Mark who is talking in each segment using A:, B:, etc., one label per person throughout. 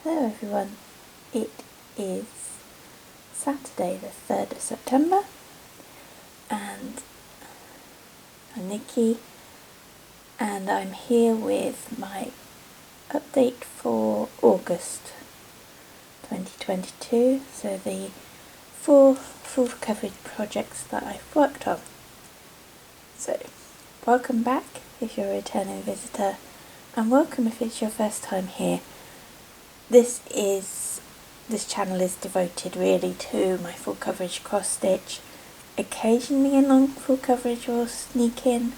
A: Hello everyone, it is Saturday the 3rd of September and I'm Nikki and I'm here with my update for August 2022, so the 4 full coverage projects that I've worked on. So welcome back if you're a returning visitor and welcome if it's your first time here. This channel is devoted really to my full coverage cross stitch. Occasionally a long full coverage will sneak in,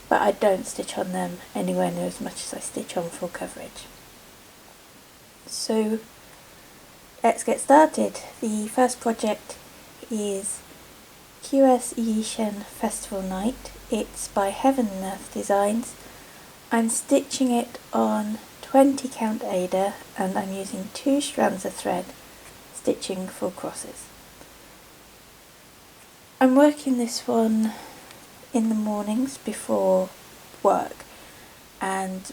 A: but I don't stitch on them anywhere near as much as I stitch on full coverage. So let's get started. The first project is YEXIAN Festival Night. It's by Heaven and Earth Designs. I'm stitching it on 20 count Ada and I'm using 2 strands of thread, stitching full crosses. I'm working this one in the mornings before work, and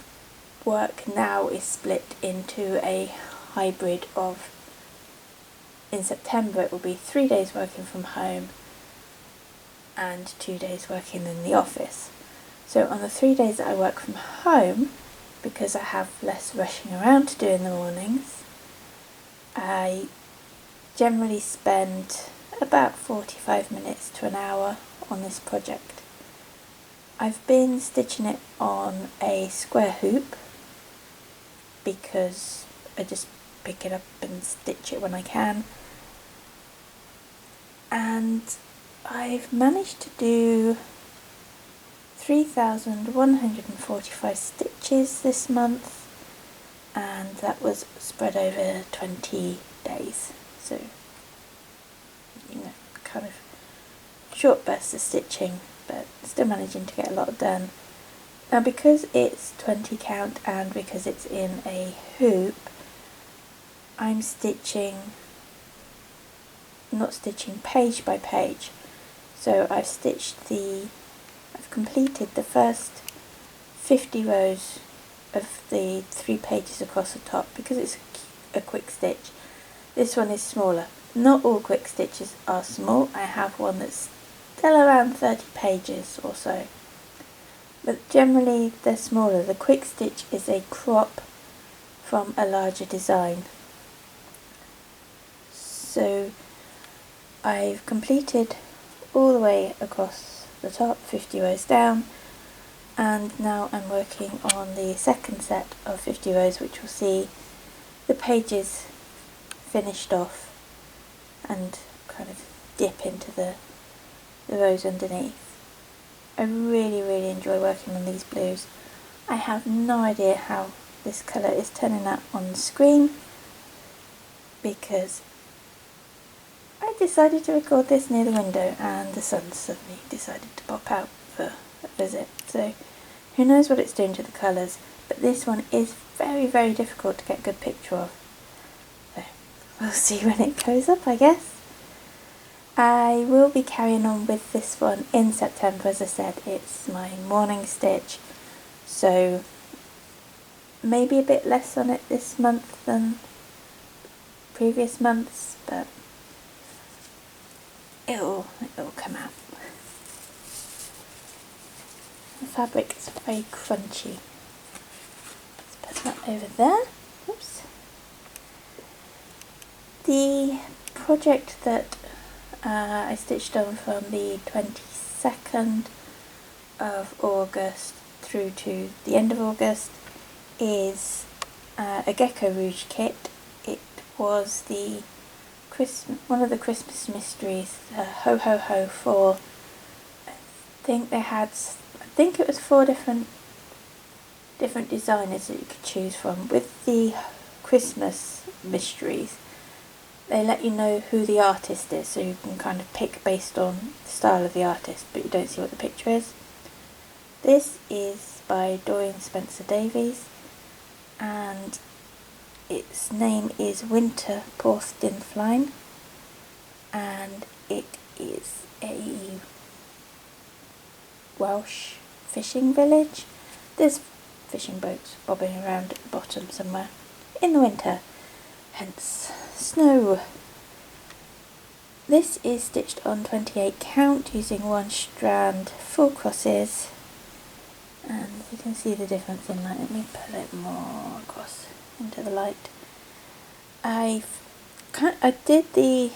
A: work now is split into a hybrid of, in September it will be 3 days working from home and 2 days working in the office. So on the 3 days that I work from home, because I have less rushing around to do in the mornings, I generally spend about 45 minutes to an hour on this project. I've been stitching it on a square hoop because I just pick it up and stitch it when I can, and I've managed to do 3,145 stitches this month, and that was spread over 20 days, so kind of short bursts of stitching, but still managing to get a lot done. Now because it's 20 count and because it's in a hoop, I'm not stitching page by page, so I've completed the first 50 rows of the 3 pages across the top because it's a quick stitch. This one is smaller. Not all quick stitches are small. I have one that's still around 30 pages or so, but generally they're smaller. The quick stitch is a crop from a larger design. So I've completed all the way across the top, 50 rows down, and now I'm working on the second set of 50 rows, which will see the pages finished off and kind of dip into the rows underneath. I really enjoy working on these blues. I have no idea how this colour is turning out on the screen because I decided to record this near the window and the sun suddenly decided to pop out for a visit, so who knows what it's doing to the colours, but this one is very difficult to get a good picture of. So we'll see when it goes up, I guess. I will be carrying on with this one in September. As I said, it's my morning stitch, so maybe a bit less on it this month than previous months, but it'll come out. The fabric is very crunchy. Let's put that over there. Oops. The project that I stitched on from the 22nd of August through to the end of August is a Gecko Rouge kit. It was one of the Christmas mysteries, Ho Ho Ho 4. I think it was 4 different designers that you could choose from. With the Christmas mysteries, they let you know who the artist is, so you can kind of pick based on the style of the artist, but you don't see what the picture is. This is by Dorian Spencer Davies, and its name is Winter Porth Dinllaen, and it is a Welsh fishing village. There's fishing boats bobbing around at the bottom somewhere in the winter. hence snow. This is stitched on 28 count using 1 strand, 4 crosses, and you can see the difference in light. Let me pull it more across into the light. I did the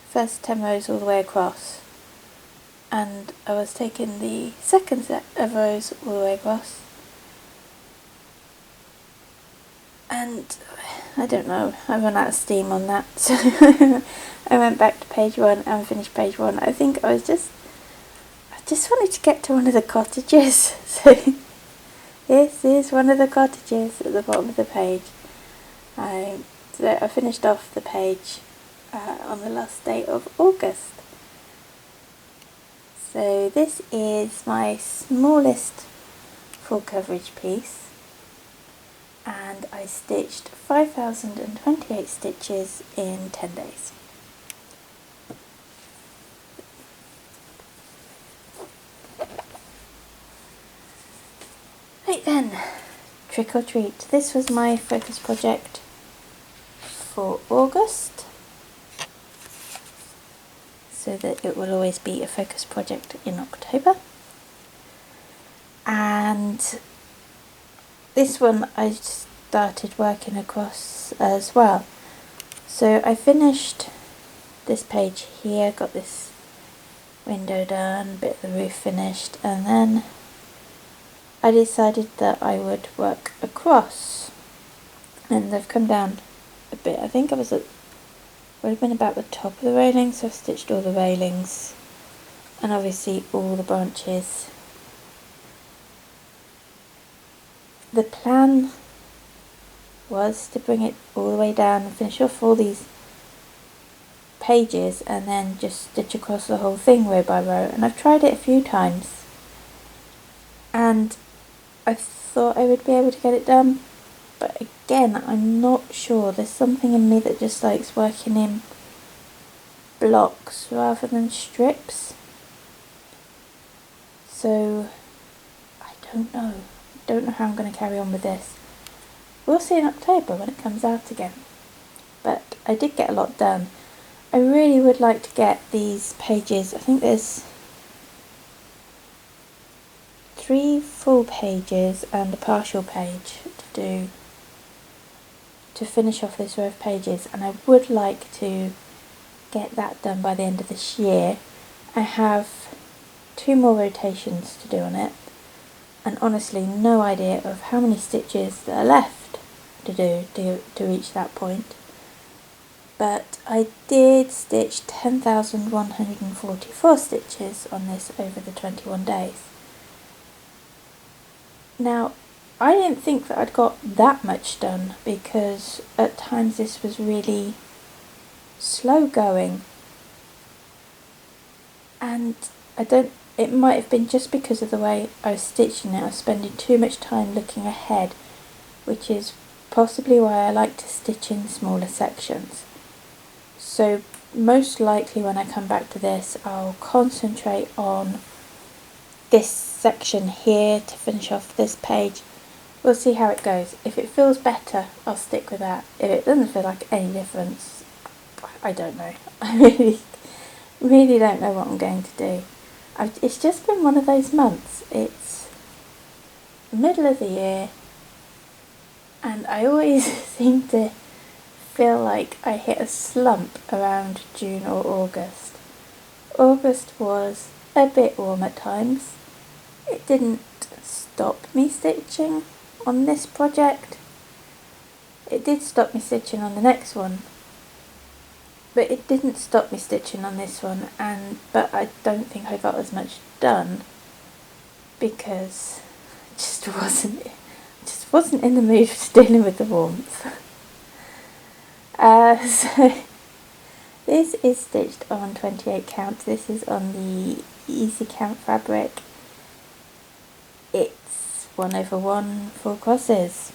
A: first 10 rows all the way across, and I was taking the second set of rows all the way across, and I don't know, I ran out of steam on that, so I went back to page 1 and finished page 1. I think I just wanted to get to one of the cottages, so this is one of the cottages at the bottom of the page. So I finished off the page on the last day of August. So this is my smallest full coverage piece, and I stitched 5,028 stitches in 10 days. Right then, trick or treat. This was my focus project for August, so that it will always be a focus project in October. And this one I started working across as well. So I finished this page here, got this window done, bit of the roof finished, and then I decided that I would work across, and they've come down a bit. I think I would have been about the top of the railing, so I've stitched all the railings and obviously all the branches. The plan was to bring it all the way down and finish off all these pages and then just stitch across the whole thing row by row, and I've tried it a few times and I thought I would be able to get it done, but again I'm not sure. There's something in me that just likes working in blocks rather than strips, so I don't know how I'm going to carry on with this. We'll see in October when it comes out again, but I did get a lot done. I really would like to get these pages, I think there's 3 full pages and a partial page to finish off this row of pages, and I would like to get that done by the end of this year. I have 2 more rotations to do on it, and honestly no idea of how many stitches that are left to do to reach that point. But I did stitch 10,144 stitches on this over the 21 days. Now, I didn't think that I'd got that much done, because at times this was really slow going, and it might have been just because of the way I was stitching it. I was spending too much time looking ahead, which is possibly why I like to stitch in smaller sections. So most likely when I come back to this, I'll concentrate on this section here to finish off this page. We'll see how it goes. If it feels better, I'll stick with that. If it doesn't feel like any difference, I don't know. I really don't know what I'm going to do. It's just been one of those months. It's the middle of the year, and I always seem to feel like I hit a slump around June or August. August was a bit warm at times. It didn't stop me stitching on this project. It did stop me stitching on the next one, but it didn't stop me stitching on this one, but I don't think I got as much done because I just wasn't in the mood for dealing with the warmth. So this is stitched on 28 count. This is on the easy count fabric. It's 1/1 full crosses,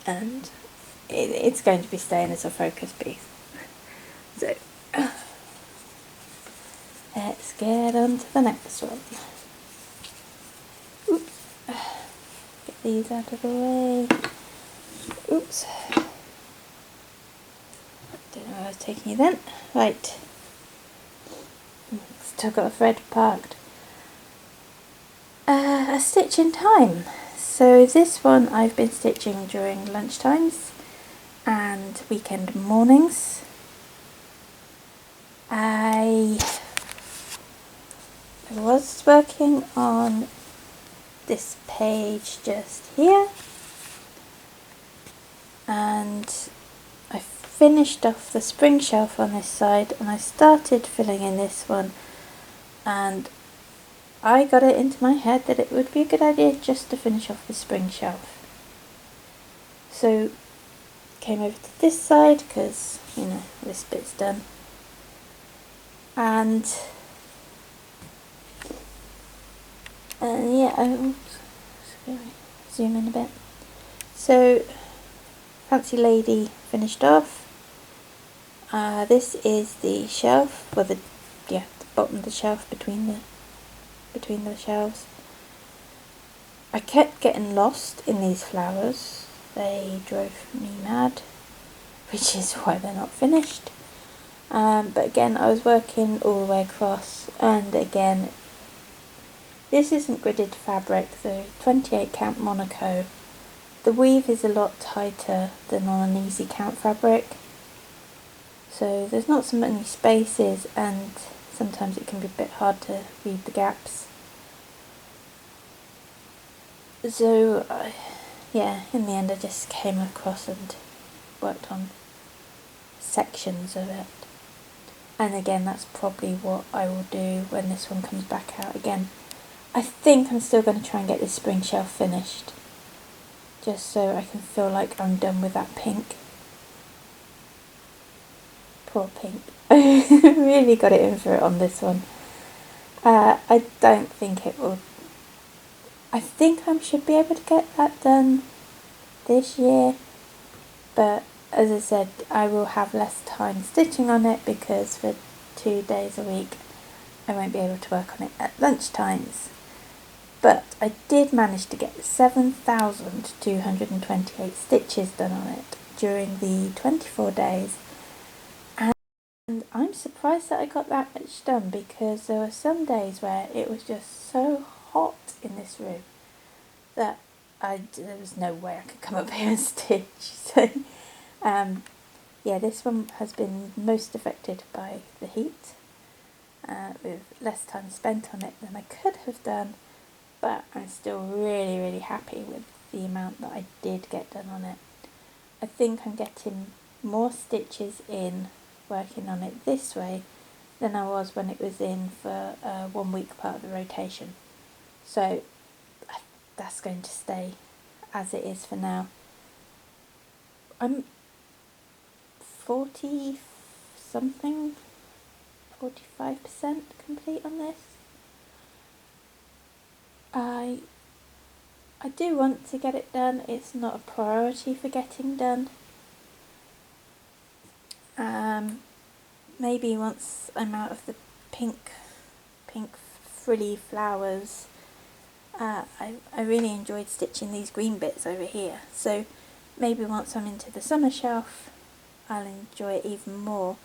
A: and it's going to be staying as a focus piece. So let's get on to the next one. Oops. Get these out of the way. Oops. was taking you then. Right. Still got a thread parked. A stitch in time. So this one I've been stitching during lunchtimes and weekend mornings. I was working on this page just here, and I finished off the spring shelf on this side and I started filling in this one, and I got it into my head that it would be a good idea just to finish off the spring shelf. So came over to this side because, you know, this bit's done, and yeah, zoom in a bit. So Fancy Lady finished off. This is the shelf, well, the bottom of the shelf between the shelves. I kept getting lost in these flowers. They drove me mad, which is why they're not finished. But again, I was working all the way across, and again, this isn't gridded fabric, the 28 count Monaco. The weave is a lot tighter than on an easy count fabric, so there's not so many spaces, and sometimes it can be a bit hard to read the gaps. So yeah, in the end I just came across and worked on sections of it. And again, that's probably what I will do when this one comes back out again. I think I'm still going to try and get this spring shelf finished, just so I can feel like I'm done with that pink. Poor pink. I really got it in for it on this one. I don't think it will. I think I should be able to get that done this year, but as I said, I will have less time stitching on it because for 2 days a week I won't be able to work on it at lunchtimes. But I did manage to get 7,228 stitches done on it during the 24 days, and I'm surprised that I got that much done, because there were some days where it was just so hot in this room that there was no way I could come up here and stitch. So yeah, this one has been most affected by the heat, with less time spent on it than I could have done, but I'm still really, really happy with the amount that I did get done on it. I think I'm getting more stitches in working on it this way than I was when it was in for 1 week part of the rotation. So that's going to stay as it is for now. I'm 40 something, 45% complete on this. I do want to get it done. It's not a priority for getting done. Maybe once I'm out of the pink frilly flowers. I really enjoyed stitching these green bits over here, so maybe once I'm into the summer shelf I'll enjoy it even more.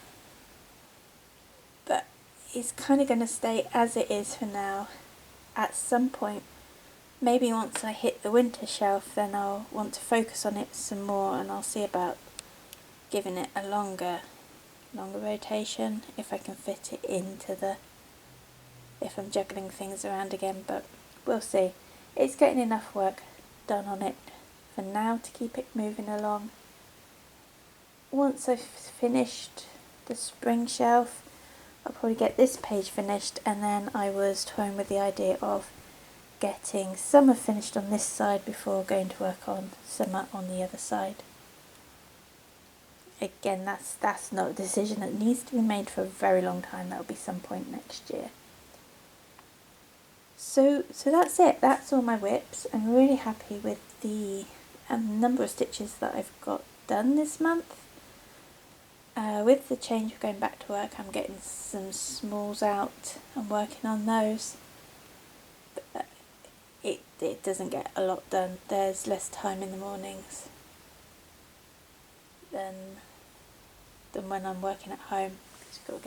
A: But it's kind of going to stay as it is for now. At some point, maybe once I hit the winter shelf, then I'll want to focus on it some more, and I'll see about giving it a longer rotation if I can fit it into if I'm juggling things around again, but we'll see. It's getting enough work done on it for now to keep it moving along. Once I've finished the spring shelf, I'll probably get this page finished, and then I was toying with the idea of getting summer finished on this side before going to work on summer on the other side. Again, that's not a decision that needs to be made for a very long time. That'll be some point next year. So that's it. That's all my whips. I'm really happy with the number of stitches that I've got done this month. With the change of going back to work, I'm getting some smalls out and working on those. But it doesn't get a lot done. There's less time in the mornings than than when I'm working at home. Because you've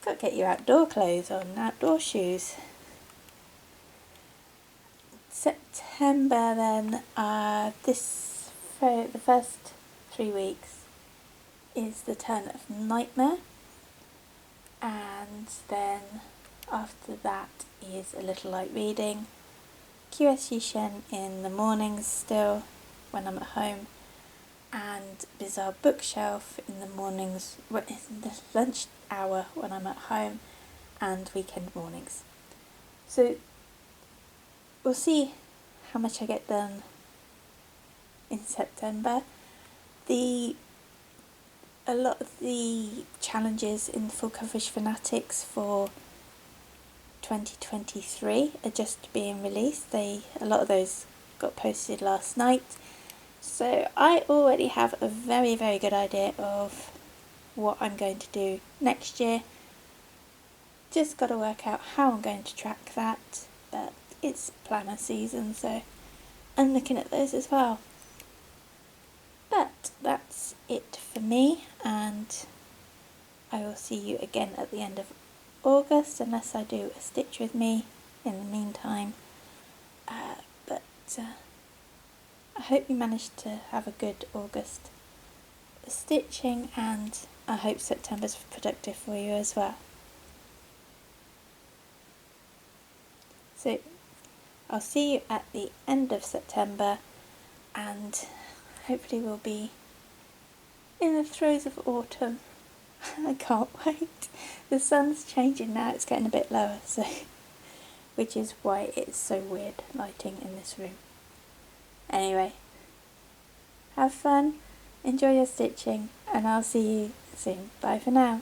A: got to get your outdoor clothes on, outdoor shoes. September then, the first 3 weeks is the turn of Nightmare, and then after that is A Little Light Reading, YEXIAN in the mornings still when I'm at home, and Bizarre Bookshelf in the mornings, in the lunch hour when I'm at home, and weekend mornings. So we'll see how much I get done in September. A lot of the challenges in Full Coverage Fanatics for 2023 are just being released. A lot of those got posted last night. So I already have a very, very good idea of what I'm going to do next year. Just got to work out how I'm going to track that, but it's planner season, so I'm looking at those as well. But that's it for me, and I will see you again at the end of August, unless I do a stitch with me in the meantime. But I hope you managed to have a good August stitching, and I hope September's productive for you as well. So I'll see you at the end of September, and hopefully we'll be in the throes of autumn. I can't wait. The sun's changing now, it's getting a bit lower, so which is why it's so weird lighting in this room. Anyway, have fun, enjoy your stitching, and I'll see you soon. Bye for now.